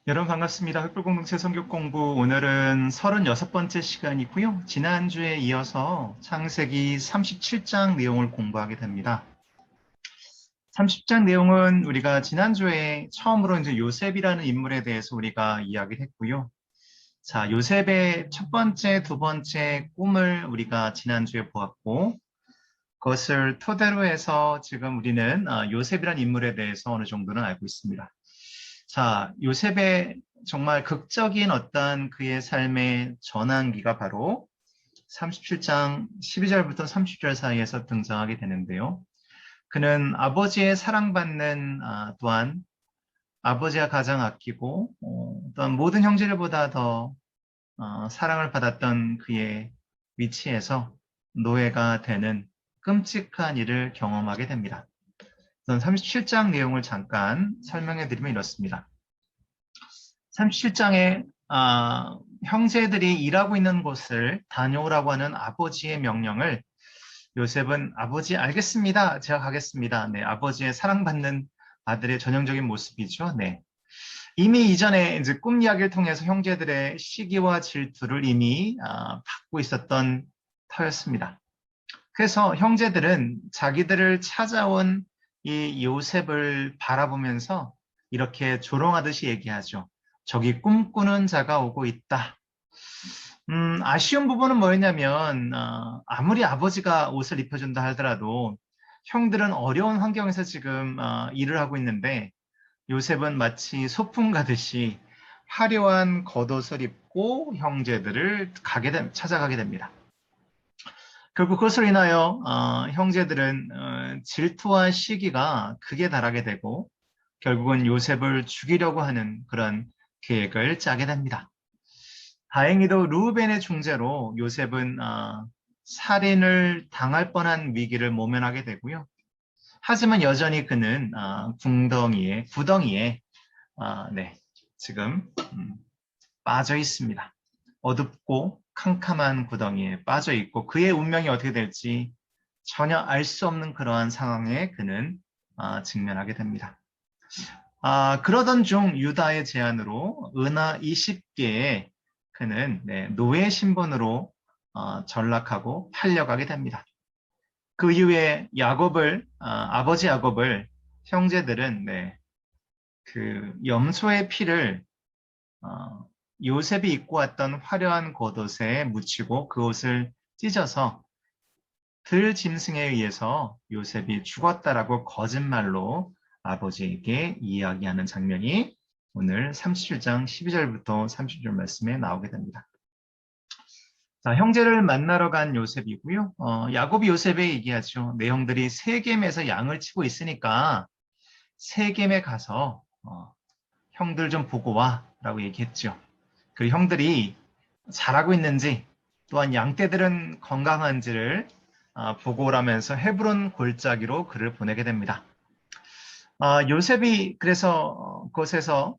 여러분 반갑습니다. 흑불공동체 성격공부 오늘은 36번째 시간이고요. 지난주에 이어서 창세기 37장 내용을 공부하게 됩니다. 30장 내용은 우리가 지난주에 처음으로 이제 요셉이라는 인물에 대해서 우리가 이야기를 했고요. 자, 요셉의 첫 번째, 두 번째 꿈을 우리가 지난주에 보았고, 그것을 토대로 해서 지금 우리는 요셉이라는 인물에 대해서 어느 정도는 알고 있습니다. 자, 요셉의 정말 극적인 어떤 그의 삶의 전환기가 바로 37장 12절부터 30절 사이에서 등장하게 되는데요. 그는 아버지의 사랑받는 또한 아버지가 가장 아끼고 또한 모든 형제들보다 더 사랑을 받았던 그의 위치에서 노예가 되는 끔찍한 일을 경험하게 됩니다. 우선 37장 내용을 잠깐 설명해 드리면 이렇습니다. 37장에 형제들이 일하고 있는 곳을 다녀오라고 하는 아버지의 명령을 요셉은 아버지 알겠습니다. 제가 가겠습니다. 네, 아버지의 사랑받는 아들의 전형적인 모습이죠. 네. 이미 이전에 이제 꿈 이야기를 통해서 형제들의 시기와 질투를 이미 받고 있었던 터였습니다. 그래서 형제들은 자기들을 찾아온 이 요셉을 바라보면서 이렇게 조롱하듯이 얘기하죠. 저기 꿈꾸는 자가 오고 있다. 아쉬운 부분은 뭐였냐면 아무리 아버지가 옷을 입혀준다 하더라도 형들은 어려운 환경에서 지금 일을 하고 있는데 요셉은 마치 소풍 가듯이 화려한 겉옷을 입고 형제들을 찾아가게 됩니다. 결국 그것으로 인하여 형제들은 질투와 시기가 극에 달하게 되고 결국은 요셉을 죽이려고 하는 그런 계획을 짜게 됩니다. 다행히도 루벤의 중재로 요셉은 살인을 당할 뻔한 위기를 모면하게 되고요. 하지만 여전히 그는 구덩이에 네, 지금 빠져 있습니다. 어둡고 캄캄한 구덩이에 빠져 있고 그의 운명이 어떻게 될지 전혀 알 수 없는 그러한 상황에 그는 직면하게 됩니다. 그러던 중 유다의 제안으로 은하 20개에 그는 노예 신분으로 전락하고 팔려가게 됩니다. 그 이후에 아버지 야곱을 형제들은 그 염소의 피를 요셉이 입고 왔던 화려한 겉옷에 묻히고 그 옷을 찢어서 들 짐승에 의해서 요셉이 죽었다라고 거짓말로 아버지에게 이야기하는 장면이 오늘 37장 12절부터 30절 말씀에 나오게 됩니다. 자, 형제를 만나러 간 요셉이고요. 야곱이 요셉에게 얘기하죠. 내 형들이 세겜에서 양을 치고 있으니까 세겜에 가서 형들 좀 보고 와 라고 얘기했죠. 그 형들이 잘하고 있는지 또한 양떼들은 건강한지를 보고 오라면서 헤브론 골짜기로 그를 보내게 됩니다. 요셉이 그래서 그곳에서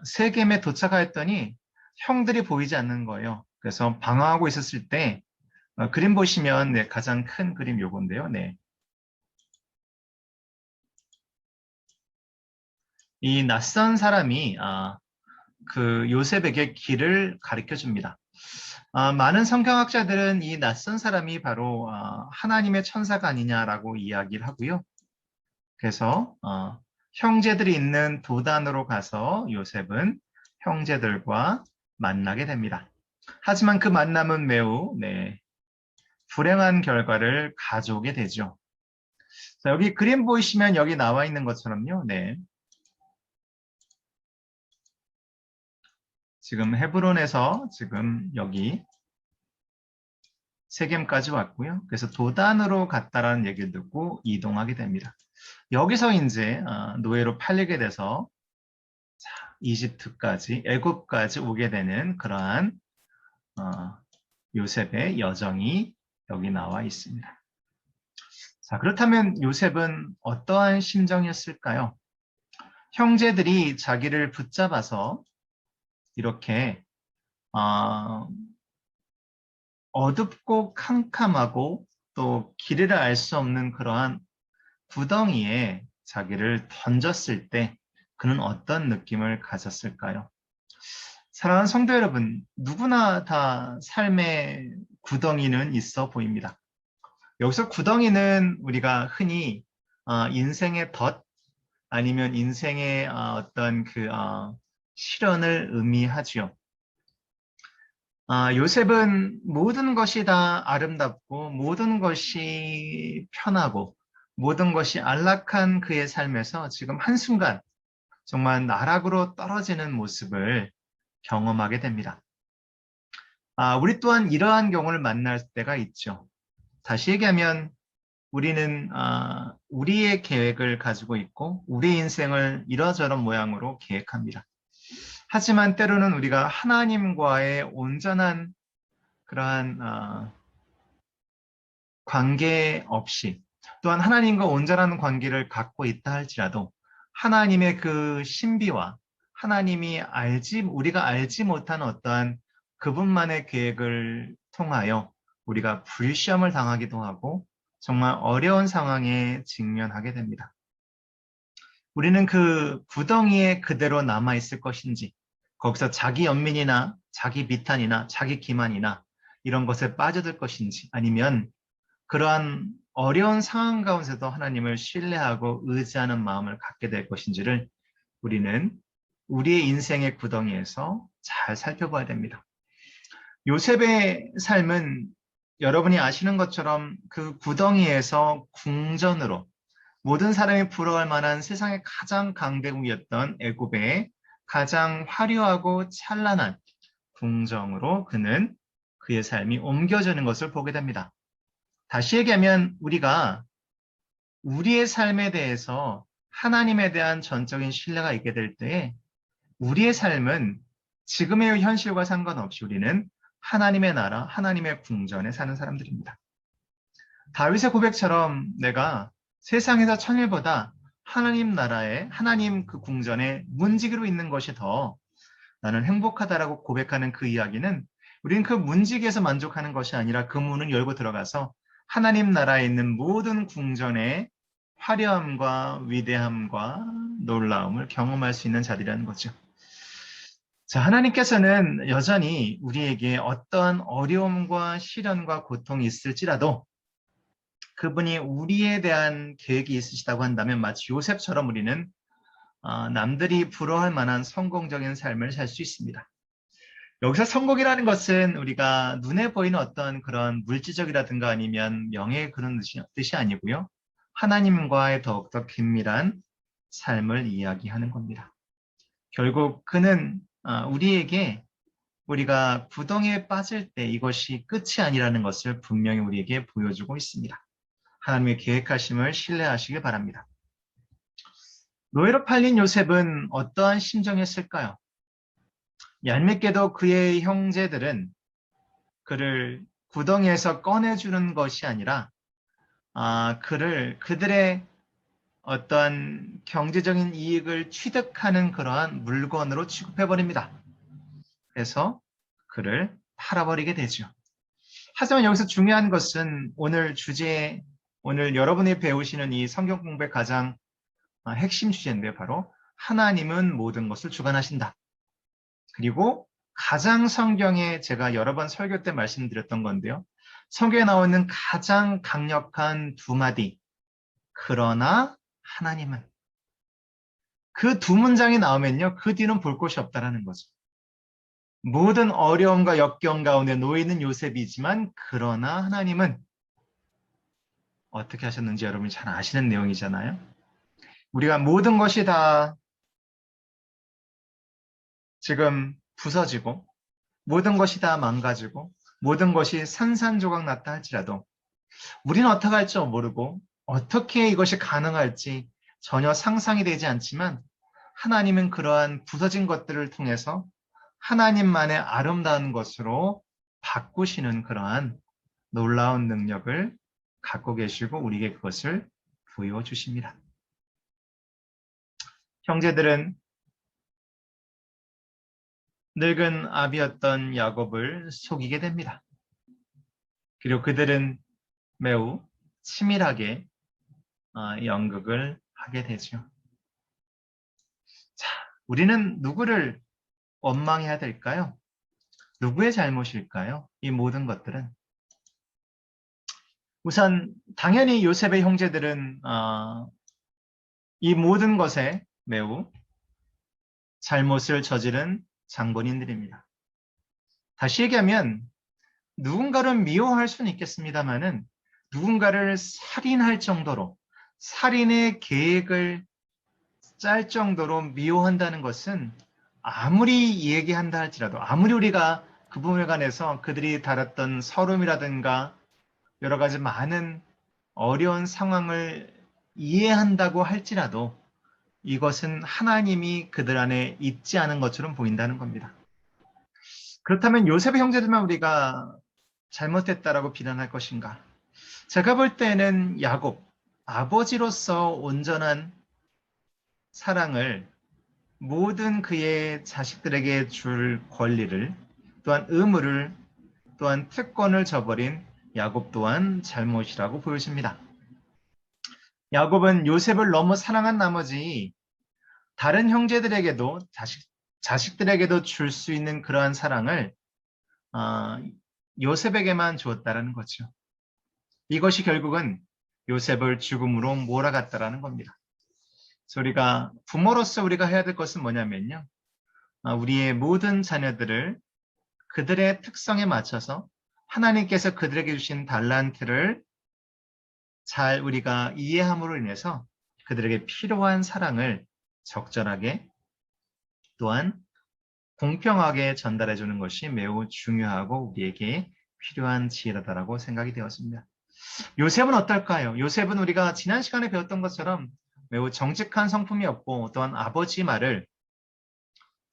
세겜에 도착하였더니 형들이 보이지 않는 거예요. 그래서 방황하고 있었을 때 그림 보시면 가장 큰 그림 요건데요. 네. 이 낯선 사람이 그 요셉에게 길을 가르쳐 줍니다. 많은 성경학자들은 이 낯선 사람이 바로 하나님의 천사가 아니냐라고 이야기를 하고요. 그래서 형제들이 있는 도단으로 가서 요셉은 형제들과 만나게 됩니다. 하지만 그 만남은 매우 불행한 결과를 가져오게 되죠. 자, 여기 그림 보이시면 여기 나와 있는 것처럼요. 지금 헤브론에서 지금 여기 세겜까지 왔고요. 그래서 도단으로 갔다라는 얘기를 듣고 이동하게 됩니다. 여기서 이제 노예로 팔리게 돼서 이집트까지, 애굽까지 오게 되는 그러한 요셉의 여정이 여기 나와 있습니다. 자, 그렇다면 요셉은 어떠한 심정이었을까요? 형제들이 자기를 붙잡아서 이렇게 어둡고 캄캄하고 또 길을 알 수 없는 그러한 구덩이에 자기를 던졌을 때 그는 어떤 느낌을 가졌을까요? 사랑하는 성도 여러분, 누구나 다 삶의 구덩이는 있어 보입니다. 여기서 구덩이는 우리가 흔히 인생의 덫 아니면 인생의 어떤 시련을 의미하지요. 요셉은 모든 것이 다 아름답고 모든 것이 편하고 모든 것이 안락한 그의 삶에서 지금 한순간 정말 나락으로 떨어지는 모습을 경험하게 됩니다. 우리 또한 이러한 경우를 만날 때가 있죠. 다시 얘기하면 우리는 우리의 계획을 가지고 있고 우리 인생을 이러저런 모양으로 계획합니다. 하지만 때로는 우리가 하나님과의 온전한 그러한 관계 없이 또한 하나님과 온전한 관계를 갖고 있다 할지라도 하나님의 그 신비와 우리가 알지 못한 어떠한 그분만의 계획을 통하여 우리가 불시험을 당하기도 하고 정말 어려운 상황에 직면하게 됩니다. 우리는 그 구덩이에 그대로 남아있을 것인지 거기서 자기 연민이나 자기 비탄이나 자기 기만이나 이런 것에 빠져들 것인지 아니면 그러한 어려운 상황 가운데서도 하나님을 신뢰하고 의지하는 마음을 갖게 될 것인지를 우리는 우리의 인생의 구덩이에서 잘 살펴봐야 됩니다. 요셉의 삶은 여러분이 아시는 것처럼 그 구덩이에서 궁전으로 모든 사람이 부러워할 만한 세상의 가장 강대국이었던 애굽의 가장 화려하고 찬란한 궁정으로 그의 삶이 옮겨지는 것을 보게 됩니다. 다시 얘기하면 우리가 우리의 삶에 대해서 하나님에 대한 전적인 신뢰가 있게 될 때에 우리의 삶은 지금의 현실과 상관없이 우리는 하나님의 나라, 하나님의 궁전에 사는 사람들입니다. 다윗의 고백처럼 내가 세상에서 천일보다 하나님 나라에 하나님 그 궁전에 문지기로 있는 것이 더 나는 행복하다라고 고백하는 그 이야기는 우리는 그 문지기에서 만족하는 것이 아니라 그 문을 열고 들어가서 하나님 나라에 있는 모든 궁전의 화려함과 위대함과 놀라움을 경험할 수 있는 자리라는 거죠. 자, 하나님께서는 여전히 우리에게 어떠한 어려움과 시련과 고통이 있을지라도 그분이 우리에 대한 계획이 있으시다고 한다면 마치 요셉처럼 우리는 남들이 부러워할 만한 성공적인 삶을 살 수 있습니다. 여기서 성공이라는 것은 우리가 눈에 보이는 어떤 그런 물질적이라든가 아니면 명예의 그런 뜻이 아니고요. 하나님과의 더욱더 긴밀한 삶을 이야기하는 겁니다. 결국 그는 우리에게 우리가 구덩이에 빠질 때 이것이 끝이 아니라는 것을 분명히 우리에게 보여주고 있습니다. 하나님의 계획하심을 신뢰하시길 바랍니다. 노예로 팔린 요셉은 어떠한 심정이었을까요? 얄밉게도 그의 형제들은 그를 구덩이에서 꺼내주는 것이 아니라 그들의 어떠한 경제적인 이익을 취득하는 그러한 물건으로 취급해버립니다. 그래서 그를 팔아버리게 되죠. 하지만 여기서 중요한 것은 오늘 여러분이 배우시는 이 성경 공부의 가장 핵심 주제인데 바로 하나님은 모든 것을 주관하신다. 그리고 가장 성경에 제가 여러 번 설교 때 말씀드렸던 건데요. 성경에 나오는 가장 강력한 두 마디. 그러나 하나님은. 그 두 문장이 나오면요. 그 뒤는 볼 곳이 없다라는 거죠. 모든 어려움과 역경 가운데 놓이는 요셉이지만 그러나 하나님은 어떻게 하셨는지 여러분이 잘 아시는 내용이잖아요. 우리가 모든 것이 다 지금 부서지고 모든 것이 다 망가지고 모든 것이 산산조각 났다 할지라도 우리는 어떻게 할지 모르고 어떻게 이것이 가능할지 전혀 상상이 되지 않지만 하나님은 그러한 부서진 것들을 통해서 하나님만의 아름다운 것으로 바꾸시는 그러한 놀라운 능력을 갖고 계시고 우리에게 그것을 보여주십니다. 형제들은 늙은 아비였던 야곱을 속이게 됩니다. 그리고 그들은 매우 치밀하게 연극을 하게 되죠. 자, 우리는 누구를 원망해야 될까요? 누구의 잘못일까요? 이 모든 것들은. 우선 당연히 요셉의 형제들은 이 모든 것에 매우 잘못을 저지른 장본인들입니다. 다시 얘기하면 누군가를 미워할 수는 있겠습니다만은 누군가를 살인할 정도로 살인의 계획을 짤 정도로 미워한다는 것은 아무리 얘기한다 할지라도 아무리 우리가 그 부분에 관해서 그들이 달았던 서름이라든가 여러 가지 많은 어려운 상황을 이해한다고 할지라도 이것은 하나님이 그들 안에 있지 않은 것처럼 보인다는 겁니다. 그렇다면 요셉의 형제들만 우리가 잘못했다라고 비난할 것인가? 제가 볼 때는 야곱, 아버지로서 온전한 사랑을 모든 그의 자식들에게 줄 권리를 또한 의무를 또한 특권을 저버린 야곱 또한 잘못이라고 보여집니다. 야곱은 요셉을 너무 사랑한 나머지 다른 형제들에게도 자식들에게도 줄 수 있는 그러한 사랑을 요셉에게만 주었다라는 거죠. 이것이 결국은 요셉을 죽음으로 몰아갔다라는 겁니다. 그래서 우리가 부모로서 우리가 해야 될 것은 뭐냐면요. 우리의 모든 자녀들을 그들의 특성에 맞춰서 하나님께서 그들에게 주신 달란트를 잘 우리가 이해함으로 인해서 그들에게 필요한 사랑을 적절하게 또한 공평하게 전달해 주는 것이 매우 중요하고 우리에게 필요한 지혜다라고 생각이 되었습니다. 요셉은 어떨까요? 요셉은 우리가 지난 시간에 배웠던 것처럼 매우 정직한 성품이었고 또한 아버지 말을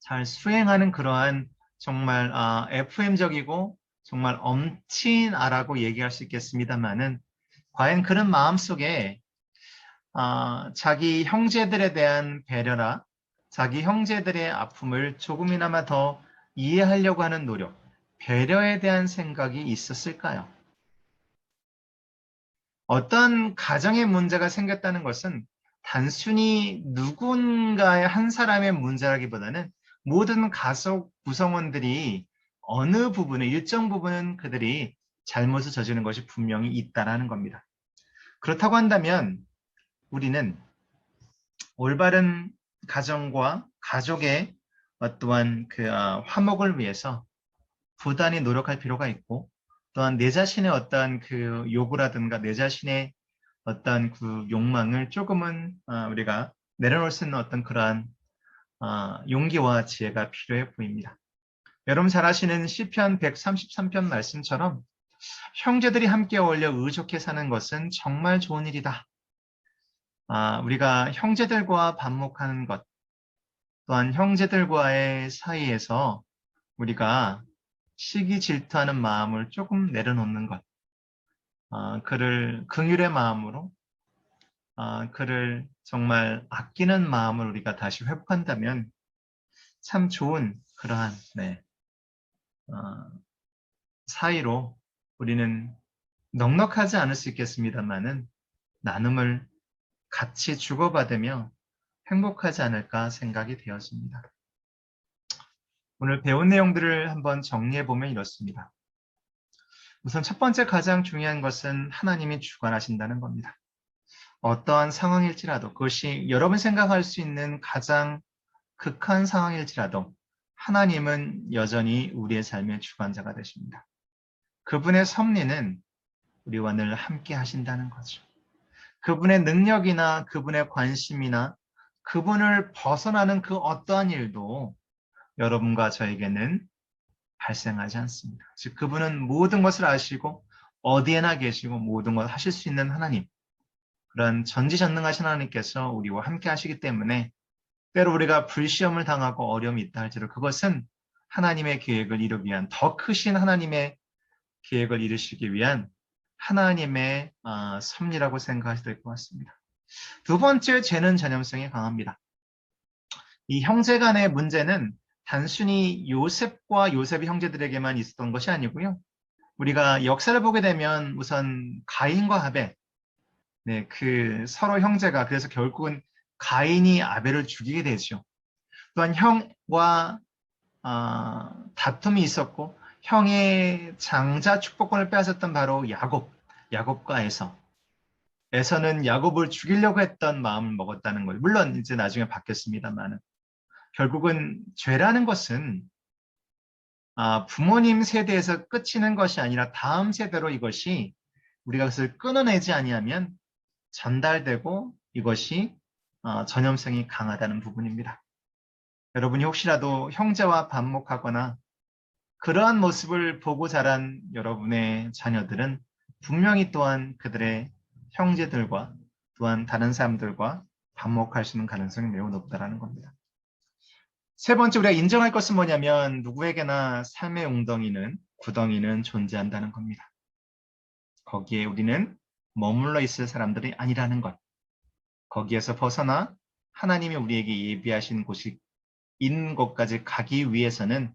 잘 수행하는 그러한 정말 FM적이고 정말 엄친 아라고 얘기할 수 있겠습니다만은 과연 그런 마음속에 자기 형제들에 대한 배려나 자기 형제들의 아픔을 조금이나마 더 이해하려고 하는 노력, 배려에 대한 생각이 있었을까요? 어떤 가정의 문제가 생겼다는 것은 단순히 누군가의 한 사람의 문제라기보다는 모든 가족 구성원들이 어느 부분에 일정 부분은 그들이 잘못을 저지른 것이 분명히 있다라는 겁니다. 그렇다고 한다면 우리는 올바른 가정과 가족의 어떠한 그 화목을 위해서 부단히 노력할 필요가 있고 또한 내 자신의 어떠한 그 요구라든가 내 자신의 어떤 그 욕망을 조금은 우리가 내려놓을 수 있는 어떤 그러한 용기와 지혜가 필요해 보입니다. 여러분 잘 아시는 시편 133편 말씀처럼 형제들이 함께 어울려 의좋게 사는 것은 정말 좋은 일이다. 우리가 형제들과 반목하는 것 또한 형제들과의 사이에서 우리가 시기 질투하는 마음을 조금 내려놓는 것 그를 긍휼의 마음으로 그를 정말 아끼는 마음을 우리가 다시 회복한다면 참 좋은 그러한 사이로 우리는 넉넉하지 않을 수 있겠습니다만은 나눔을 같이 주고받으며 행복하지 않을까 생각이 되었습니다. 오늘 배운 내용들을 한번 정리해보면 이렇습니다. 우선 첫 번째 가장 중요한 것은 하나님이 주관하신다는 겁니다. 어떠한 상황일지라도 그것이 여러분 생각할 수 있는 가장 극한 상황일지라도 하나님은 여전히 우리의 삶의 주관자가 되십니다. 그분의 섭리는 우리와 늘 함께 하신다는 거죠. 그분의 능력이나 그분의 관심이나 그분을 벗어나는 그 어떠한 일도 여러분과 저에게는 발생하지 않습니다. 즉 그분은 모든 것을 아시고 어디에나 계시고 모든 것을 하실 수 있는 하나님, 그런 전지전능하신 하나님께서 우리와 함께 하시기 때문에 때로 우리가 불시험을 당하고 어려움이 있다 할지라도 그것은 하나님의 계획을 이루기 위한 더 크신 하나님의 계획을 이루시기 위한 하나님의 섭리라고 생각하셔야 될 것 같습니다. 두 번째, 죄는 전염성이 강합니다. 이 형제 간의 문제는 단순히 요셉과 요셉의 형제들에게만 있었던 것이 아니고요. 우리가 역사를 보게 되면 우선 가인과 아벨, 그 서로 형제가 그래서 결국은 가인이 아벨을 죽이게 되죠. 또한 형과 다툼이 있었고 형의 장자 축복권을 빼앗았던 바로 야곱과 에서는 야곱을 죽이려고 했던 마음을 먹었다는 거예요. 물론 이제 나중에 바뀌었습니다만 결국은 죄라는 것은 부모님 세대에서 끝이는 것이 아니라 다음 세대로 이것이 우리가 그것을 끊어내지 아니하면 전달되고 이것이 전염성이 강하다는 부분입니다. 여러분이 혹시라도 형제와 반목하거나 그러한 모습을 보고 자란 여러분의 자녀들은 분명히 또한 그들의 형제들과 또한 다른 사람들과 반목할 수 있는 가능성이 매우 높다는 겁니다. 세 번째 우리가 인정할 것은 뭐냐면 누구에게나 삶의 구덩이는 존재한다는 겁니다. 거기에 우리는 머물러 있을 사람들이 아니라는 것. 거기에서 벗어나 하나님이 우리에게 예비하신 곳이 있는 곳까지 가기 위해서는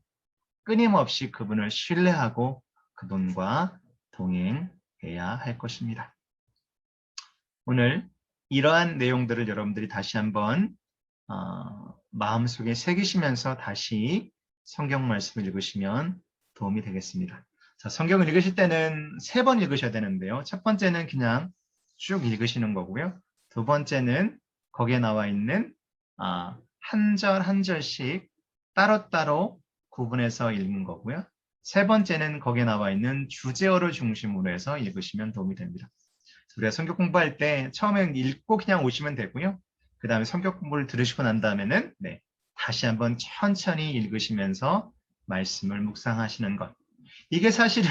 끊임없이 그분을 신뢰하고 그분과 동행해야 할 것입니다. 오늘 이러한 내용들을 여러분들이 다시 한번 마음속에 새기시면서 다시 성경 말씀을 읽으시면 도움이 되겠습니다. 자, 성경을 읽으실 때는 3번 읽으셔야 되는데요. 첫 번째는 그냥 쭉 읽으시는 거고요. 두 번째는 거기에 나와 있는 한 절 한 절씩 따로따로 구분해서 읽는 거고요. 세 번째는 거기에 나와 있는 주제어를 중심으로 해서 읽으시면 도움이 됩니다. 우리가 성경 공부할 때 처음엔 읽고 그냥 오시면 되고요. 그 다음에 성경 공부를 들으시고 난 다음에는 다시 한번 천천히 읽으시면서 말씀을 묵상하시는 것. 이게 사실은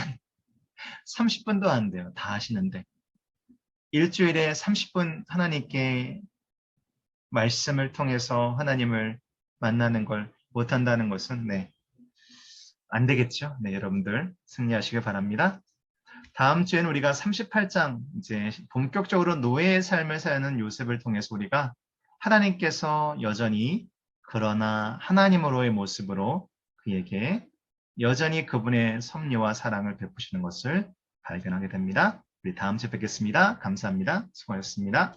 30분도 안 돼요. 다 하시는데. 일주일에 30분 하나님께 말씀을 통해서 하나님을 만나는 걸 못한다는 것은 안 되겠죠. 여러분들 승리하시길 바랍니다. 다음 주에는 우리가 38장 이제 본격적으로 노예의 삶을 사는 요셉을 통해서 우리가 하나님께서 여전히 그러나 하나님으로의 모습으로 그에게 여전히 그분의 섭리와 사랑을 베푸시는 것을 발견하게 됩니다. 우리 다음 주에 뵙겠습니다. 감사합니다. 수고하셨습니다.